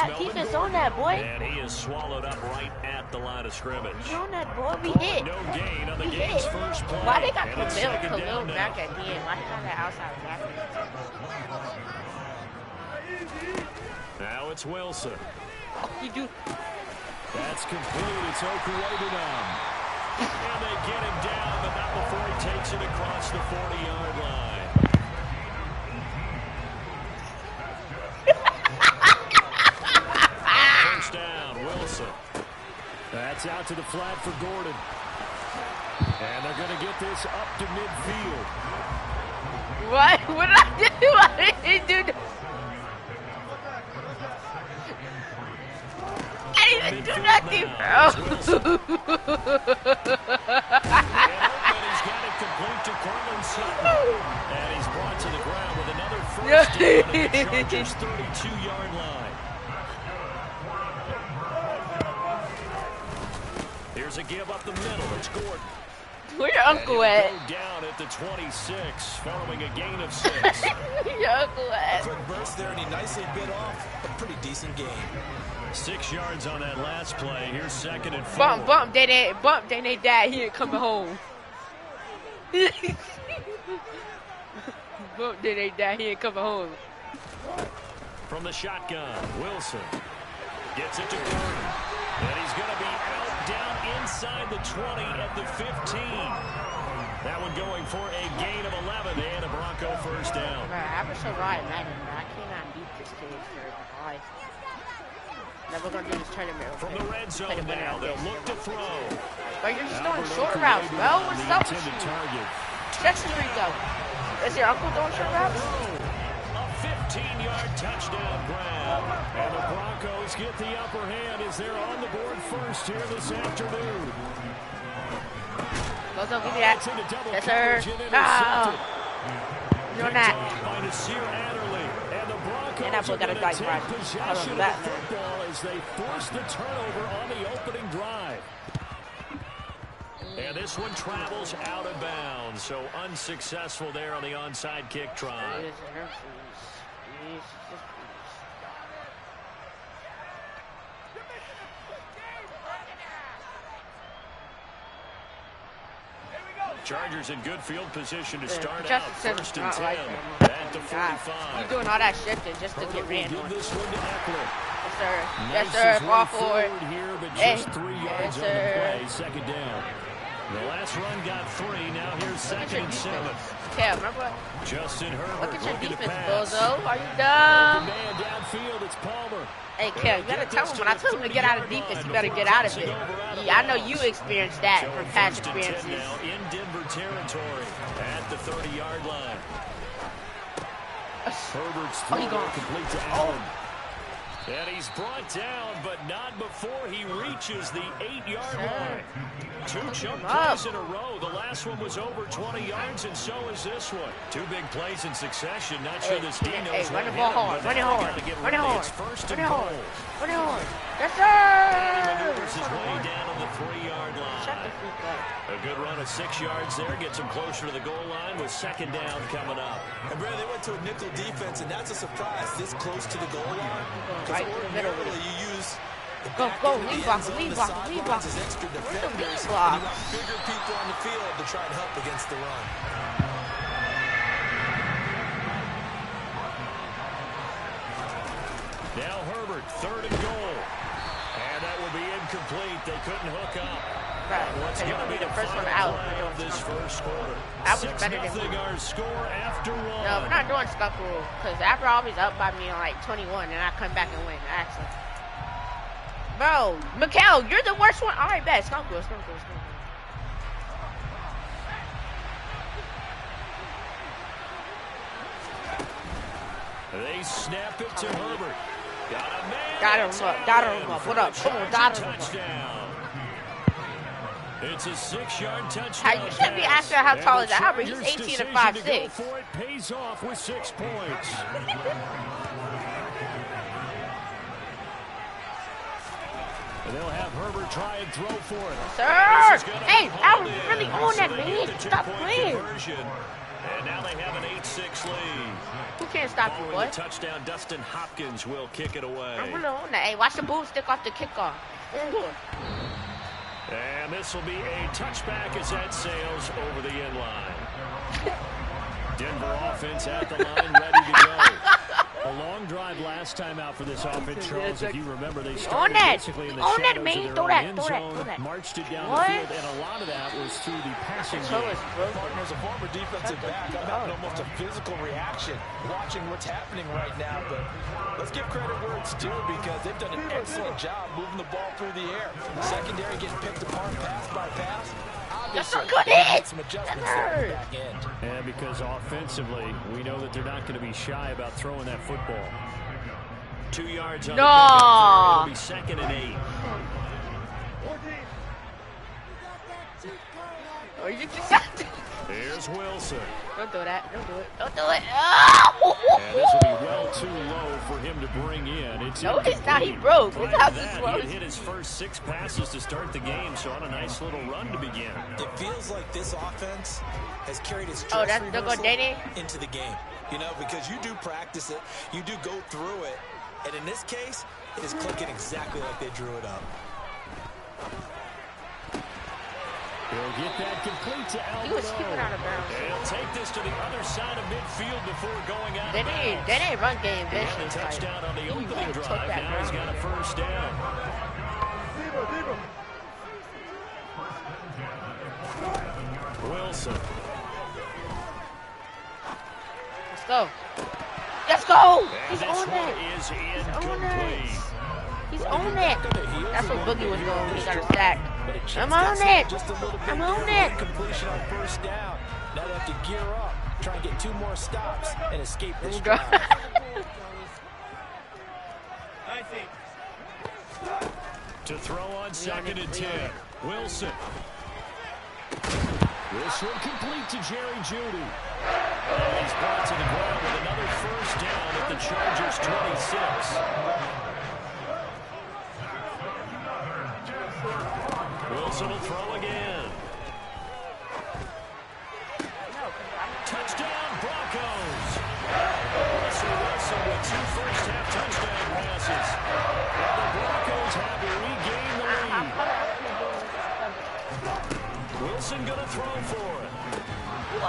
got defense on that, boy. And he is swallowed up right at the line of scrimmage. We on that, boy. We hit. No gain on the We game's hit. first play. Why they got And it's second Khalil down now. back at the end? Why he got that outside back? Now it's Wilson. You do. That's complete. It's Okuwabunam. And they get him down, but not before he takes it across the 40-yard line. First down, Wilson. That's out to the flat for Gordon. And they're going to get this up to midfield. What? What did I do? I didn't do. I didn't do nothing, bro. And he's got it complete to Cortland Sutton. And he's brought to the ground with another first down at the Chargers' 32-yard line. Here's a give up the middle. It's Gordon. Where your uncle at? Go down at the 26, following a gain of 6. Where your uncle at? Quick burst there, and he nicely bit off a pretty decent game. 6 yards on that last play. Here's second and 4. Bump, they dad, he ain't coming home. Bump, they dad, he ain't coming home. From the shotgun, Wilson gets it to Gordon. And he's going to be out down inside the 20 at the 15. That one going for a gain of 11 and a Bronco first down. Bro, I was so right, Madden. I cannot beat this kid for life. Never gonna do this tournament. From the red zone now, they'll look to throw. But you're just throwing short routes, bro. What's up with you? Stretch the Rico. Is your uncle throwing short routes? A 15-yard touchdown grab. And the Broncos get the upper hand as they're on the board first here this afternoon. Go, give me that. Yes, sir. No. You're not. And that boy got a dice right. I love that. Football as they force the turnover on the opening drive. And this one travels out of bounds, so unsuccessful there on the onside kick try. Chargers in good field position to start out. First and 10 at the 45. You're doing all that shifting just to get ran on. This one to Eckler. Yes, sir. Yes, sir. Ball forward. Here, but Hey. just 3 yards Yes, on sir. the play. Second down. The last run got 3. Now here's second and 7. Yeah, remember? Justin Herbert Look at your looking to defense, pass. Bozo. Are you Open dumb? man downfield. It's Palmer. Hey, Kel, you better tell him when I tell him to get out of defense, you better get out of it. Yeah, I know you experienced that from past First and 10 experiences. now in Denver territory at the 30-yard line. Herbert's throw he gone. complete to Allen. And he's brought down, but not before he reaches the 8-yard line. 2 chunk plays in a row. The last one was over 20 yards, and so is this one. 2 big plays in succession. Not sure this team knows run the what ball hit him, hard, but run it they hard, gotta get run it ready. hard, It's first run and it hard, goal. run it hard. Yes, He maneuvers his sir! way down on the 3-yard Shut the line. freak up. A good run of 6 yards there. Gets him closer to the goal line with second down coming up. And Brad, they went to a nickel defense, and that's a surprise this close to the goal line. Right in the middle with Ordinarily, it. you use the Go, back go, end of the lead end block, zone, lead the block, sidelines lead block. as extra Where's the defenders, lead block? and you want bigger people on the field to try and help against the run. Now Herbert, third and goal. And that will be incomplete. They couldn't hook up. Right. What's Because going to be the the first one final out. play of this first quarter? I was better than 6-0 our score after 1. No, we're not doing skunk rule. Because after I was up by me on like 21, and I come back and win. Actually. Bro, Mikhail, you're the worst one. All right, bet. Skunk rule, skunk rule, skunk rule. They snap it to Herbert. Got a man. Got him up. What up? Come on, got him up. Touchdown. It's a 6-yard touchdown. You shouldn't be asking how tall is Albert. He's 18 and 5'6". It pays off with 6 points. And they'll have Herbert try and throw for it. Sir! Hey, Albert, really on that, man. Stop playing. And now they have an 8-6 lead. Who can't stop you, Following boy? the touchdown, Dustin Hopkins will kick it away. I'm gonna own that. Hey, watch the boom stick off the kickoff. And this will be a touchback as that sails over the end line. Denver offense at the line, ready to go. A long drive last time out for this offense, Charles. If you remember, they On started that. basically in the On that, shadows man. of their Throw own that. end Throw that. zone, Throw that. marched it down What? the field, and a lot of that was through the passing game. Partner, as a former defensive back, I'm having almost a physical reaction watching what's happening right now. But let's give credit where it's due because they've done an excellent job moving the ball through the air. Secondary getting picked apart pass by pass. That's a good hit. Some adjustments there at the back end. And because offensively, we know that they're not going to be shy about throwing that football. 2 yards on No. the pickup. It'll be 2nd and 8. Or you just Here's Wilson. Don't do that. Don't do it. Don't do it. Oh! And this will be well too low for him to bring in. No, it's not. He broke. Look how He slow. had hit his first 6 passes to start the game, so on a nice little run to begin. It feels like this offense has carried its Oh, dress that's the rehearsal Danny? into the game. You know, because you do practice it, you do go through it, and in this case, it is clicking exactly like they drew it up. He'll get that complete to Alvaro. He was skipping out of bounds. He'll take this to the other side of midfield before going out That of bounds. ain't run game He had vision. a touchdown on the you opening really took drive. that Now he's got ground. a first down. Wilson. Let's go. Let's go. And He's this on one it. is He's on incomplete. it. He's on it. That's what Boogie was going when he got a sack. But a chance I'm got on set it. just a little bit I'm there on for it. completion on first down. Now they have to gear up, try and get 2 more stops and escape this Go. drive. To throw on 2nd and 10. Wilson. This one complete to Jerry Jeudy. And he's brought to the ground with another first down at the Chargers' 26. Wilson will throw again. Touchdown, Broncos. Russell Wilson with 2 first-half touchdown passes. And the Broncos have regained the lead. Wilson going to throw for it.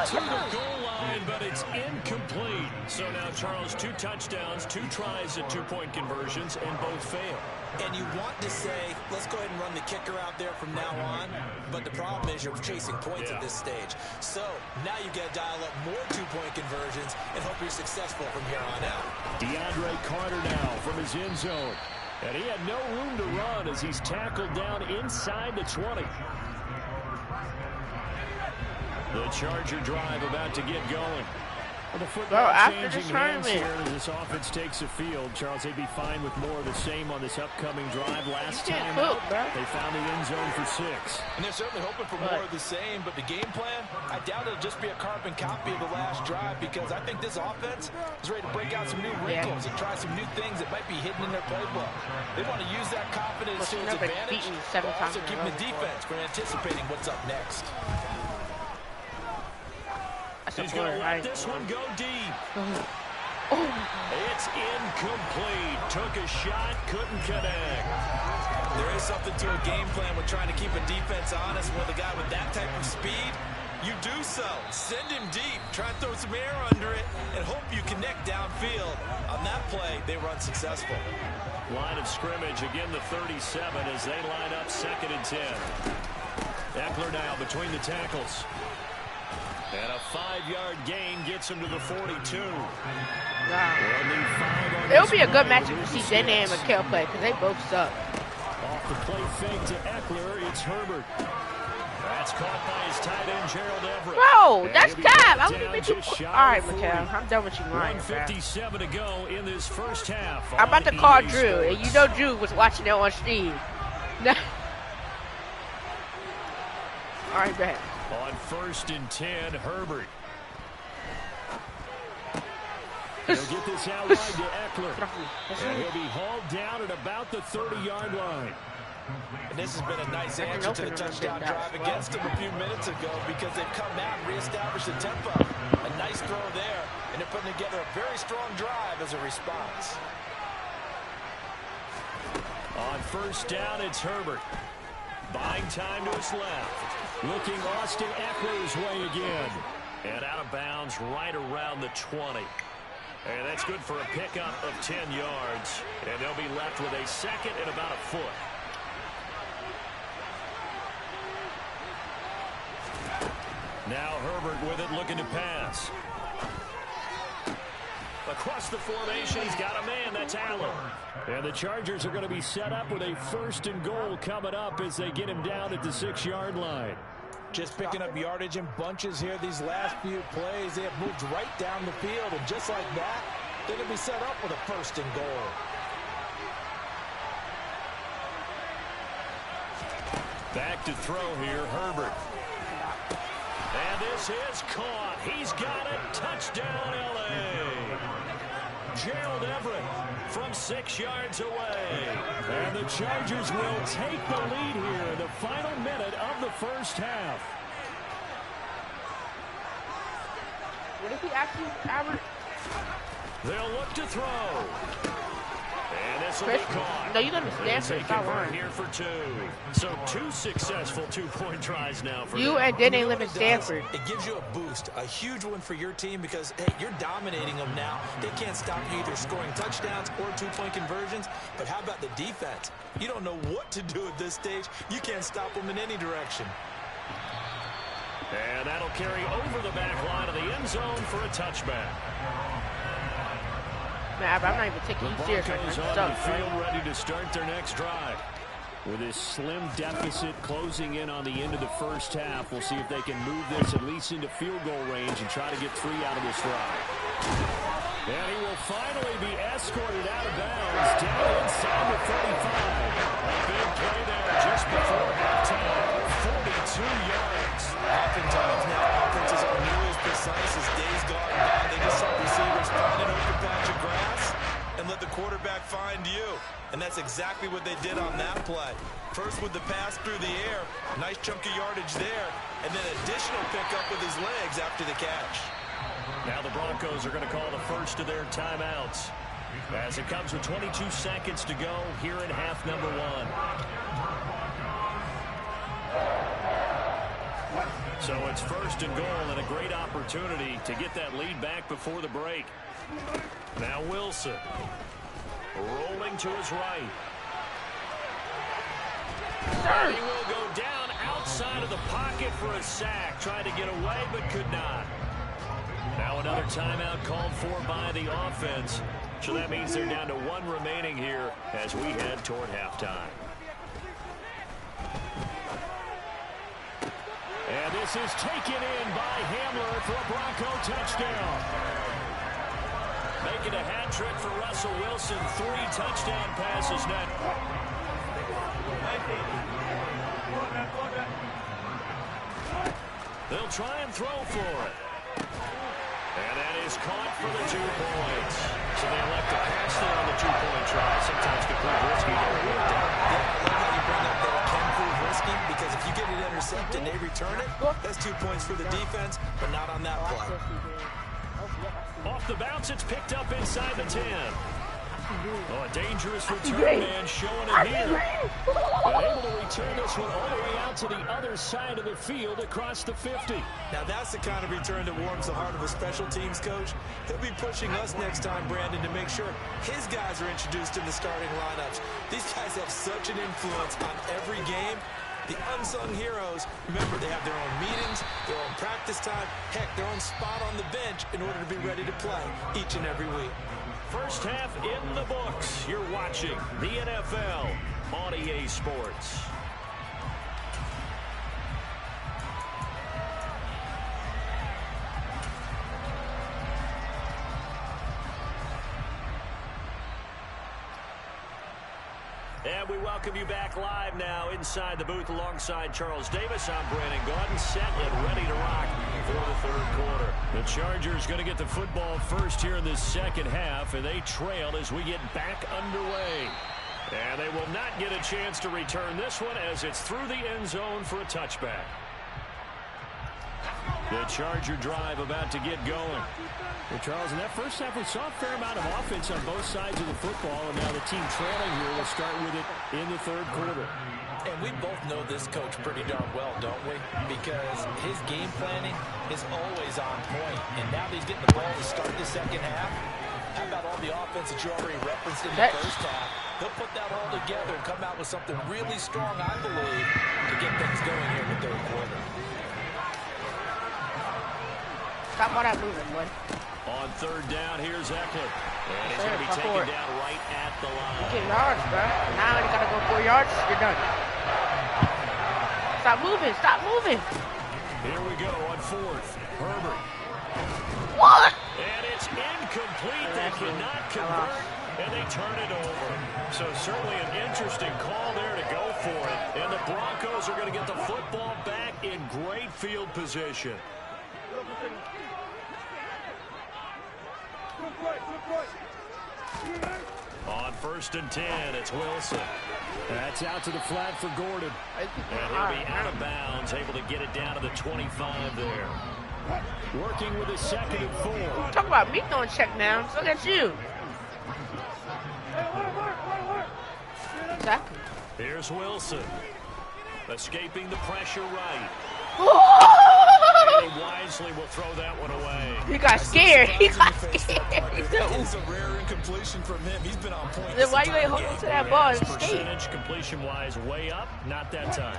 To the goal line, but it's incomplete. So now, Charles, 2 touchdowns, 2 tries at 2-point conversions, and both fail. And you want to say, let's go ahead and run the kicker out there from now on. But the problem is you're chasing points at this stage. So now you've got to dial up more 2-point conversions and hope you're successful from here on out. DeAndre Carter now from his end zone. And he had no room to run as he's tackled down inside the 20. The Charger drive about to get going. Well, the football after the changing hands tournament. here as this offense takes the field. Charles, they'd be fine with more of the same on this upcoming drive. Last You can't time out, cook, bro. they found the end zone for 6. And they're certainly hoping for more of the same, but the game plan, I doubt it'll just be a carbon copy of the last drive because I think this offense is ready to break out some new wrinkles and try some new things that might be hidden in their playbook. They want to use that confidence to its Well, she's never advantage, beaten 7 but times also in a keeping row. the defense from anticipating what's up next. He's going to let this one go deep. It's incomplete. Took a shot, couldn't connect. There is something to a game plan with trying to keep a defense honest with a guy with that type of speed. You do so. Send him deep. Try and throw some air under it and hope you connect downfield. On that play, they were unsuccessful. Line of scrimmage, again the 37 as they line up 2nd and 10. Eckler now between the tackles. And a 5-yard gain gets him to the 42. It'll be a good matchup to see Denny and McHale play because they both suck. Off the play fake to Eckler, it's Herbert. That's caught by his tight end, Gerald Everett. Bro, And that's he'll be cap. brought I'm down gonna be too. just shy All right, of 40. McHale. I'm done with you lying. 1:57 to go in this first half. I'm about to on call EA Drew, and you Sports. know Drew was watching it on stream. All right, go ahead. On 1st and 10, Herbert. He'll get this out wide to Eckler. And he'll be hauled down at about the 30-yard line. And this has been a nice answer to the touchdown drive against them a few minutes ago because they've come out and reestablished the tempo. A nice throw there, and they're putting together a very strong drive as a response. On first down, it's Herbert. Buying time to his left. Looking Austin Eckler's way again. And out of bounds right around the 20. And that's good for a pickup of 10 yards. And they'll be left with a second and about a foot. Now Herbert with it, looking to pass. Across the formation, he's got a man. That's Allen. And the Chargers are going to be set up with a 1st and goal coming up as they get him down at the 6-yard line. Just picking up yardage in bunches here these last few plays. They have moved right down the field, and just like that, they're going to be set up with a 1st and goal. Back to throw here, Herbert. And this is caught. He's got it. Touchdown, L.A. Gerald Everett from 6 yards away. And the Chargers will take the lead here in the final minute of the first half. What if he actually averaged? They'll look to throw. And this will be caught. No, you're going to Stanford. Stop lying. Here for 2. So 2 successful two-point tries now for you, them. and then they live in Stanford. It gives you a boost, a huge one for your team because, hey, you're dominating them now. They can't stop you either scoring touchdowns or 2-point conversions. But how about the defense? You don't know what to do at this stage. You can't stop them in any direction. And that'll carry over the back line of the end zone for a touchback. Man, I'm not even taking you serious right now. On the field ready to start their next drive. With this slim deficit closing in on the end of the first half, we'll see if they can move this at least into field goal range and try to get 3 out of this drive. And he will finally be escorted out of bounds down inside the 35. A big play there just before halftime. 42 yards. Oftentimes now, offenses are nearly as precise as days gone by. They just saw receivers find an open patch of grass and let the quarterback find you. And that's exactly what they did on that play. First with the pass through the air, nice chunk of yardage there, and then additional pickup with his legs after the catch. Now the Broncos are going to call the first of their timeouts as it comes with 22 seconds to go here in half number 1. So it's 1st and goal and a great opportunity to get that lead back before the break. Now Wilson rolling to his right. And he will go down outside of the pocket for a sack. Tried to get away but could not. Now another timeout called for by the offense. So that means they're down to 1 remaining here as we head toward halftime. And this is taken in by Hamler for a Bronco touchdown. Making a hat trick for Russell Wilson. 3 touchdown passes now. They'll try and throw for it. And that is caught for the 2 points. So they elect to pass there on the 2-point try. Sometimes can prove risky. Yeah, I love how you bring up that it can prove risky because if you get it intercepted and they return it, that's 2 points for the defense, but not on that play. Off the bounce, it's picked up inside the 10. Oh, a dangerous return man showing it here. But able to return this one all the way out to the other side of the field across the 50. Now that's the kind of return that warms the heart of a special teams coach. He'll be pushing us next time, Brandon, to make sure his guys are introduced in the starting lineups. These guys have such an influence on every game. The unsung heroes, remember, they have their own meetings, their own practice time, heck, their own spot on the bench in order to be ready to play each and every week. First half in the books. You're watching the NFL on EA Sports. And we welcome you back live now inside the booth alongside Charles Davis. I'm Brandon Gaudin, set and ready to rock for the 3rd quarter. The Chargers going to get the football first here in this second half, and they trail as we get back underway. And they will not get a chance to return this one as it's through the end zone for a touchback. The Charger drive about to get going. Well, Charles, in that first half, we saw a fair amount of offense on both sides of the football, and now the team trailing here will start with it in the third quarter. And we both know this coach pretty darn well, don't we? Because his game planning is always on point. And now that he's getting the ball to start the second half, how about all the offense that you already referenced in the first half? They'll put that all together and come out with something really strong, I believe, to get things going here in the third quarter. Stop all that moving, boy. On third down, here's Eckler. And he's going to be taken down right at the line. You get yards, bro. Now you got to go 4 yards, you're done. Stop moving, stop moving. Here we go on fourth. Herbert. What? And it's incomplete. They cannot convert, and they turn it over. So certainly an interesting call there to go for it. And the Broncos are going to get the football back in great field position. On 1st and 10, it's Wilson. That's out to the flat for Gordon. And he'll be out of bounds, able to get it down to the 25 there. Working with a 2nd and 4. Talk about me throwing checkdowns. Look at you. Exactly. Here's Wilson. Escaping the pressure right. And he wisely will throw that one away. He got scared. He got scared. It's a rare incompletion from him. He's been on point. Then why you ain't holding to that ball? Percentage completion-wise way up, not that time.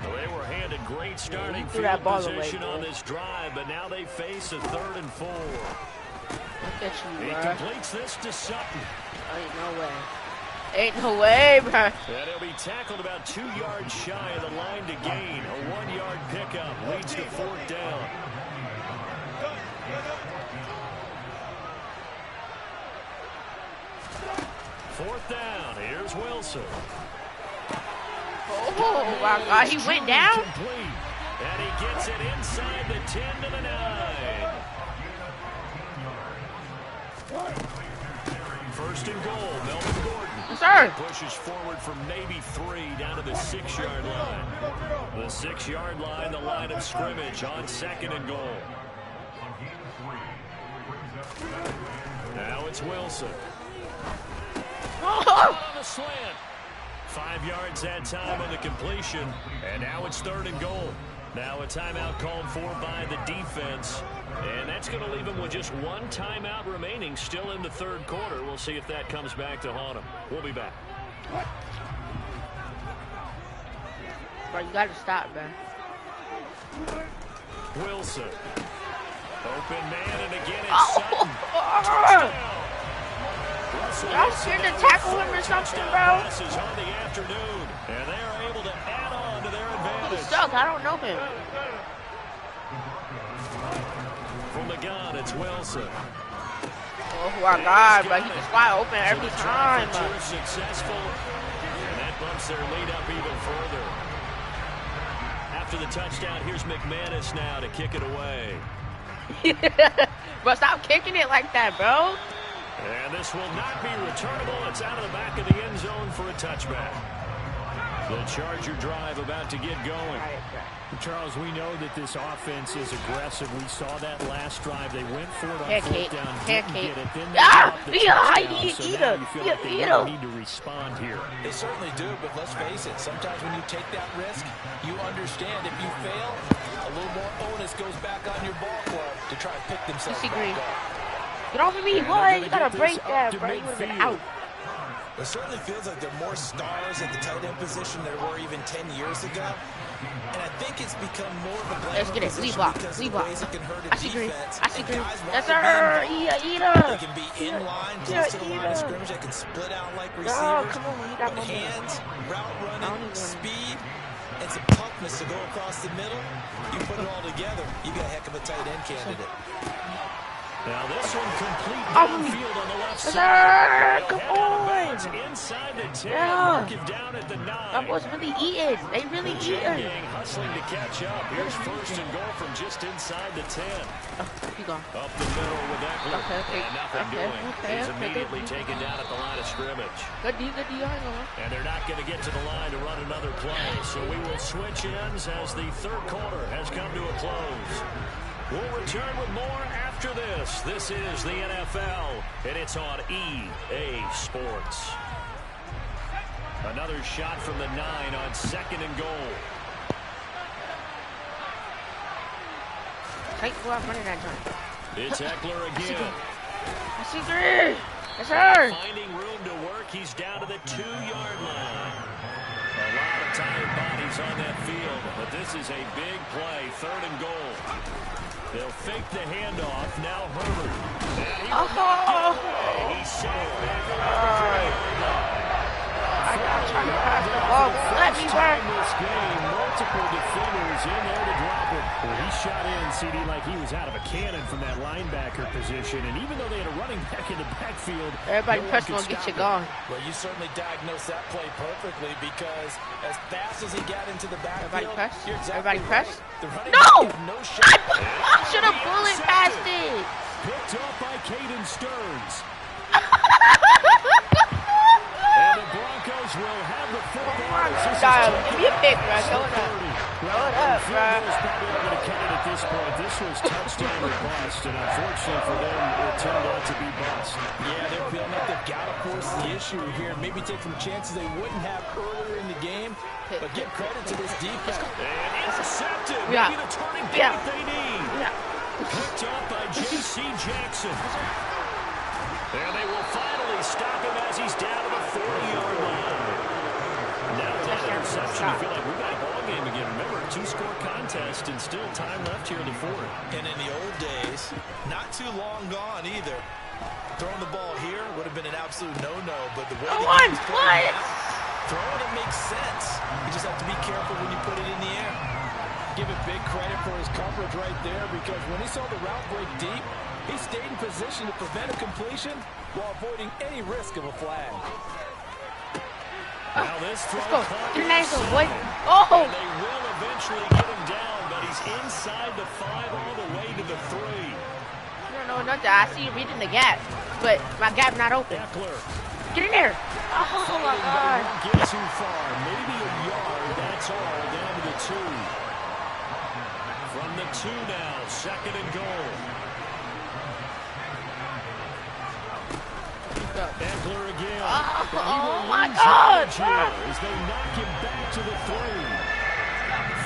Well, they were handed great starting field that ball position away, on this drive, but now they face a 3rd and 4. Look at you, He bro. completes this to Sutton. Ain't no way. Ain't no way, bro. And he'll be tackled about 2 yards shy of the line to gain. A 1-yard pickup leads to 4th down. Fourth down. Here's Wilson. Oh, my God. He went down? Complete. And he gets it inside the 10 to the 9. 1st and goal. Melvin Gordon. Yes, sir. Pushes forward from maybe 3 down to the 6-yard line. The 6-yard line, the line of scrimmage on 2nd and goal. Now it's Wilson. On the slant. 5 yards that time on the completion. And now it's 3rd and goal. Now a timeout called for by the defense. And that's going to leave him with just 1 timeout remaining still in the 3rd quarter. We'll see if that comes back to haunt him. We'll be back. Bro, you got to stop, man. Wilson. Open man, and again it's Sutton. Y'all scared to tackle him or something, bro? Passes on the afternoon, and they are able to add on to their advantage. He sucks. I don't know him. From the gun, it's Wilson. Oh, my God, bro. He just wide open every time. Successful, and that bumps their lead up even further. After the touchdown, here's McManus now to kick it away. Bro, stop kicking it like that, bro. And this will not be returnable. It's out of the back of the end zone for a touchback. The Charger drive about to get going. Charles, we know that this offense is aggressive. We saw that last drive. They went for it on Pancake. 4th down. Pancake. Didn't get it. Then they dropped the touchdown. So eat now him. you feel like they really need to respond here. They certainly do, but let's face it. Sometimes when you take that risk, you understand if you fail, a little more onus goes back on your ball club to try to pick themselves back up. Get off of me, boy. You got to break that, bro. You would have been out. It certainly feels like there are more stars at the tight end position than there were even 10 years ago. And I think it's become more of a Let's get it. Lead block. Lead block. I see green. I see green. Yes, sir. Eat him. They can be in line, close to the line of scrimmage. They can split out like receivers. No, come on. You got But momentum. hands, route running, speed, and some toughness to go across the middle. You put it all together, you got a heck of a tight end candidate. Now this one complete downfield on the left side. Sir, come on. Inside the 10, Yeah. working down at the 9. That was really eating. They really eating. Gang hustling to catch up. Here's 1st and goal from just inside the 10. He gone. Up the middle with that blitz. Okay. And nothing doing. He's immediately taken down at the line of scrimmage. Good D. I ain't gonna. And they're not going to get to the line to run another play. So we will switch ends as the 3rd quarter has come to a close. We'll return with more after this. This is the NFL, and it's on EA Sports. Another shot from the 9 on 2nd and goal. Go out running that joint. It's Eckler again. I see three. Yes, sir. Finding room to work. He's down to the 2-yard line. A lot of tired bodies on that field, but this is a big play. 3rd and goal. They'll fake the handoff. Now Herbert. And he will not get away. He's safe back over I got trying to pass the ball. Let me work. This game, multiple defenders in there to drop it. Well, he shot in, CD, like he was out of a cannon from that linebacker position. And even though they had a running back in the backfield, everybody press will get you going. Well, you certainly diagnosed that play perfectly because as fast as he got into the backfield, everybody press. Exactly everybody press. Right. No! I should have bullet passed it. Picked up by Caden Stearns. And the Broncos will have the football. Give me a pick, bro. Throw it up. Throw it up, bro. Probably not going to cut it at this point. This was touchdown or bust, and unfortunately for them, it turned out to be bust. Yeah, they're feeling like they've got to force the issue here. Maybe take some chances they wouldn't have earlier in the game, but give credit to this defense. And intercepted. Yeah. Maybe the turning point they need. Yeah. Picked up by J.C. Jackson. And they will finally stop him as he's down to the 40-yard line. Now that interception, you feel like we've got a ball game again. Remember, 2-score contest and still time left here in the 4th. And in the old days, not too long gone either. Throwing the ball here would have been an absolute no-no, but the way throwing it makes sense. You just have to be careful when you put it in the air. Give it big credit for his coverage right there because when he saw the route break deep, he stayed in position to prevent a completion while avoiding any risk of a flag. Now this throw. Let's go. You're nice, boy. Oh! And they will eventually get him down, but he's inside the 5 all the way to the 3. No, nothing. I see you reading the gap, but my gap not open. Eckler. Get in there. Oh, my God. Won't get too far. Maybe a yard. That's all. Down to the 2. From the 2 now. 2nd and goal. Eckler again. Oh my God. As they knock him back to the 3.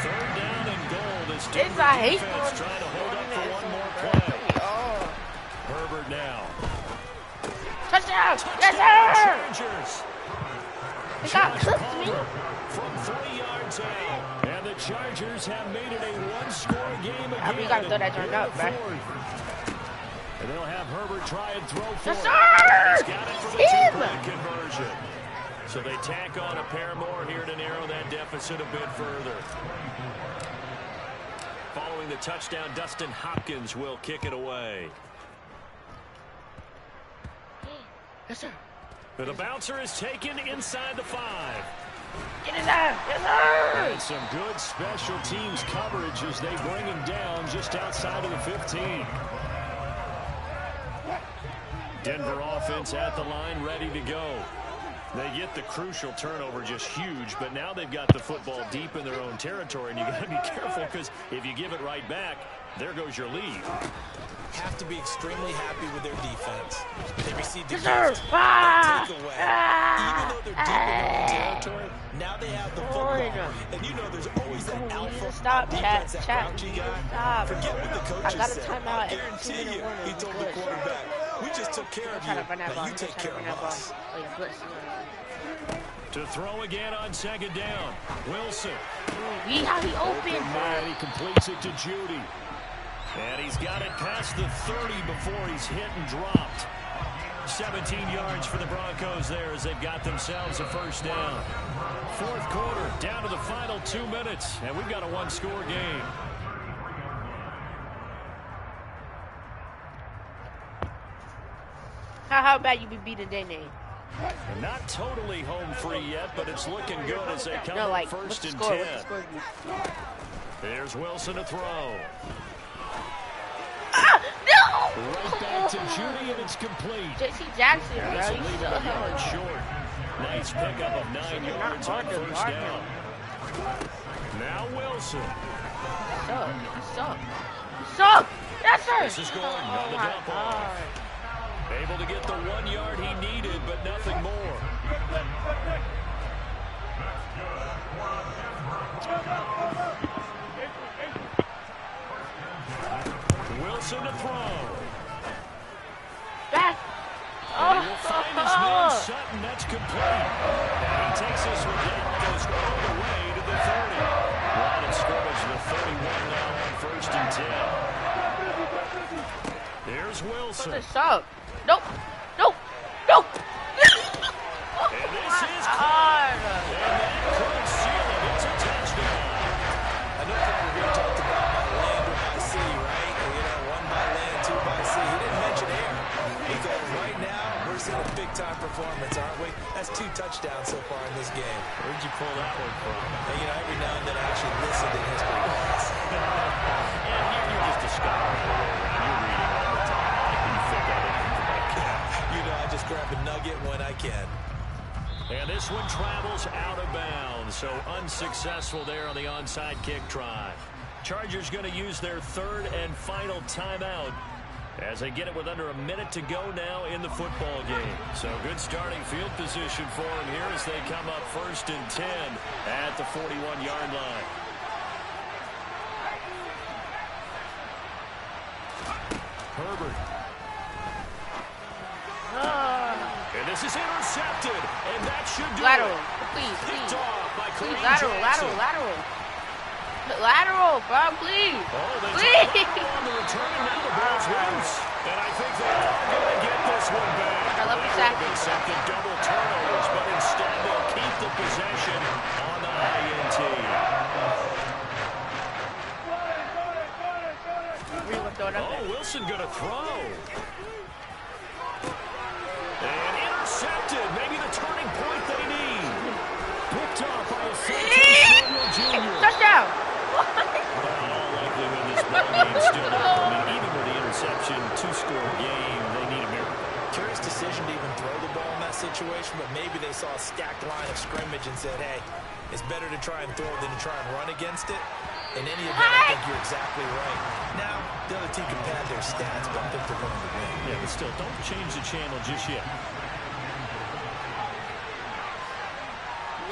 3rd down and goal. This defense trying to hold up for one more play. Herbert now. Touchdown. Yes, sir. Chargers. They got cooked me. From 3 yards out. And the Chargers have made it a 1-score game again. We got to throw that joint up, man. And they'll have Herbert try and throw for Yes, it. sir! He's got it for the 2-point conversion. So they tack on a pair more here to narrow that deficit a bit further. Following the touchdown, Dustin Hopkins will kick it away. Yes, sir. The bouncer is taken inside the 5. Get in there. Yes, sir. And some good special teams coverage as they bring him down just outside of the 15. Denver offense at the line, ready to go. They get the crucial turnover, just huge, but now they've got the football deep in their own territory, and you got to be careful because if you give it right back, there goes your lead. Have to be extremely happy with their defense. They received the gift, Take away. Even though they're deep in their own territory, now they have the football. And you know there's always that alpha Stop, defense, chat. that grouchy guy. Stop. Forget what the coaches I got a said. timeout. I guarantee you, he told the quarterback, we just took care of you, now you take care of us. To throw again on 2nd down. Wilson. How he opened. And he completes it to Judy. And he's got it past the 30 before he's hit and dropped. 17 yards for the Broncos there as they've got themselves a 1st down. 4th quarter, down to the final 2 minutes, and we've got a 1-score game. How bad you be beating their name? And not totally home free yet, but it's looking good as they come like, 1st and 10. What's the score There's Wilson to throw. No! Right back to Judy, and it's complete. J.C. Jackson, bro. This will leave it a yard short. Nice pickup of 9 yards on 1st down. Now Wilson. What's up? So, yes, sir. This is Gordon on the dump off. Able to get the 1 yard he needed, but nothing more. Wilson to throw. Back. And he will find his man Sutton. That's complete. And he takes this one down, goes all the way to the 30. Line of scrimmage to the 31 now on 1st and 10. Here's Wilson. Put this up. Nope. Nope. Nope. And this is caught. And that could seal it. It's a touchdown. I know we talked about by land or by sea, right? Or, one by land, two by sea. He didn't mention air because right now we're seeing a big-time performance, aren't we? That's 2 touchdowns so far in this game. Where'd you pull that one from? And, every now and then I actually listen to history class. And you're just a scholar. You're reading all the time. I like when you think out of I just grab a nugget when I can. And this one travels out of bounds, so unsuccessful there on the onside kick try. Chargers going to use their 3rd and final timeout as they get it with under a minute to go now in the football game. So good starting field position for them here as they come up 1st and 10 at the 41-yard line. Herbert. And this is intercepted, and that should do Lateral. it. Please. Lateral. Bro, please. Oh, they please. on the return, and now the ball's loose. And I think they are going to get this one back. I love the sack. Accepted double turnovers, but instead they'll keep the possession on the INT. Oh, Wilson going to throw. And intercepted. Maybe the turning point they need. Picked off by a touchdown. All likelihood this ball game still up. I mean, even with the interception, 2-score game, they need a miracle. Curious decision to even throw the ball in that situation, but maybe they saw a stacked line of scrimmage and said, hey, it's better to try and throw than to try and run against it. In any event, I think you're exactly right. Now, the other team can pad their stats, but I think they're going to win. Yeah, but still, don't change the channel just yet.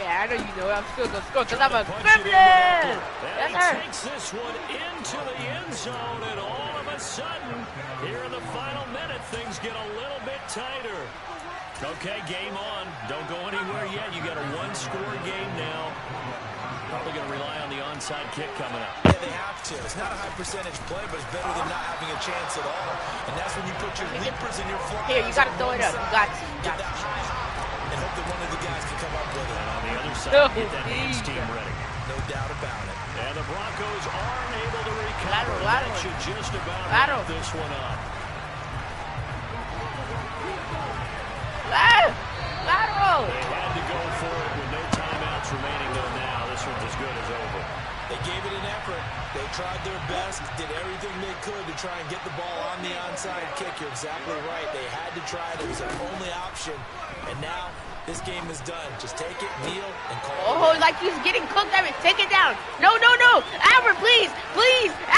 Yeah, I know you know. I'm still going to score because I'm a gremlin. And he takes this one into the end zone, and all of a sudden, here in the final minute, things get a little bit tighter. Okay, game on. Don't go anywhere yet. You got a 1-score game now. Probably going to rely on the onside kick coming up. Yeah, they have to. It's not a high percentage play, but it's better than not having a chance at all. And that's when you put your leapers and your flyers. Here, you got to throw it up. You got to. Get that high hop and hope that one of the guys can come up with it. And on the other side, get that Haynes team ready. No doubt about it. And the Broncos aren't able to recover. That should just about wrap this one up. Lateral. They had to go for it with no timeouts remaining, though. Now this one's as good as over. They gave it an effort. They tried their best, did everything they could to try and get the ball on the onside kick. You're exactly right. They had to try it. It was their only option. And now this game is done. Just take it, kneel, and call it. Oh, like he's getting cooked at it. Take it down. No. Albert, please.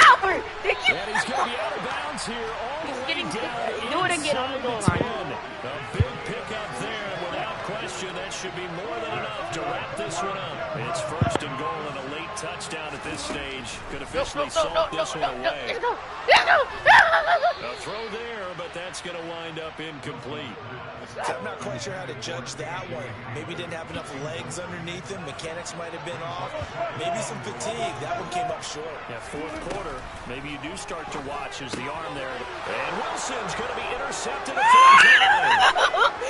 Albert. And he's going to be out of bounds here all the way down. Do it again on the goal line. A big pickup there. Without question, that should be more than enough to wrap this one up. It's 1st and goal and a late touchdown at this stage. Could officially salt this one away. Let's go. A throw there, but that's going to wind up incomplete. I'm not quite sure how to judge that one. Maybe didn't have enough legs underneath him. Mechanics might have been off. Maybe some fatigue. That one came up short. Yeah, 4th quarter. Maybe you do start to watch as the arm there. And Wilson's going to be intercepted a third time.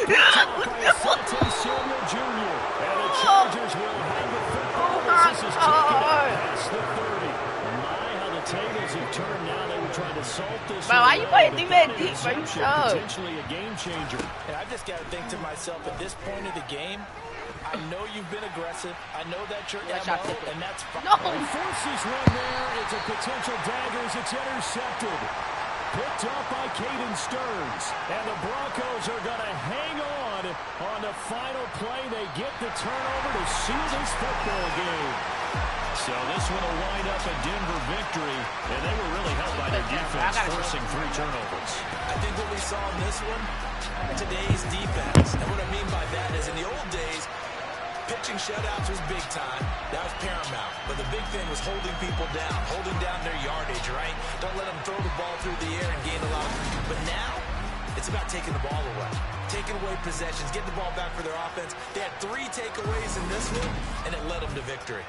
Picked off by Asante Samuel Jr. And the Chargers will have the football as this is taken out past the 30. My, how the tables have turned now. They were trying to salt this. Bro, why you putting things that deep? Are you potentially a game changer. And I've just got to think to myself, at this point of the game, I know you've been aggressive. I know that you're MO, and that's fine. No. He forces one there. It's a potential dagger as it's intercepted. Picked up by Caden Stearns. And the Broncos are going to hang on the final play. They get the turnover to seal this football game. So this one will wind up a Denver victory, and they were really helped by their defense forcing 3 turnovers. I think what we saw in this one, today's defense. And what I mean by that is in the old days, pitching shutouts was big time. That was paramount. But the big thing was holding people down, holding down their yardage, right? Don't let them throw the ball through the air and gain a lot. But now, it's about taking the ball away. Taking away possessions, getting the ball back for their offense. They had 3 takeaways in this one, and it led them to victory.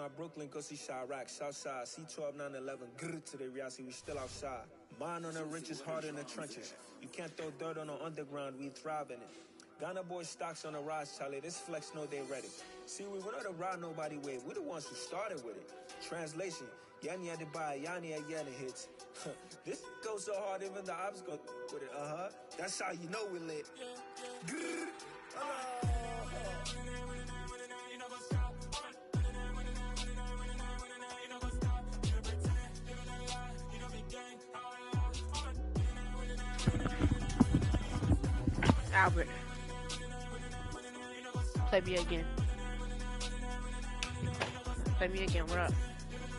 my Brooklyn, go see Chirac, Southside, C12, 911, grrr to the reality, we still outside. Mine on the richest, heart in the trenches. You can't throw dirt on the underground, we thrive in it. Ghana boys stocks on the rise, Charlie. This flex know they ready. See, we went on the ride nobody with. We're the ones who started with it. Translation: Yanni had to buy, Yanni had Yanni hits. This goes so hard, even the ops go with it. That's how you know we lit. Albert. Play me again. Play me again, what up?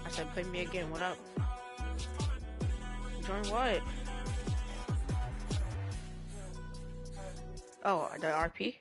I said play me again, what up? Join what? Oh, the RP?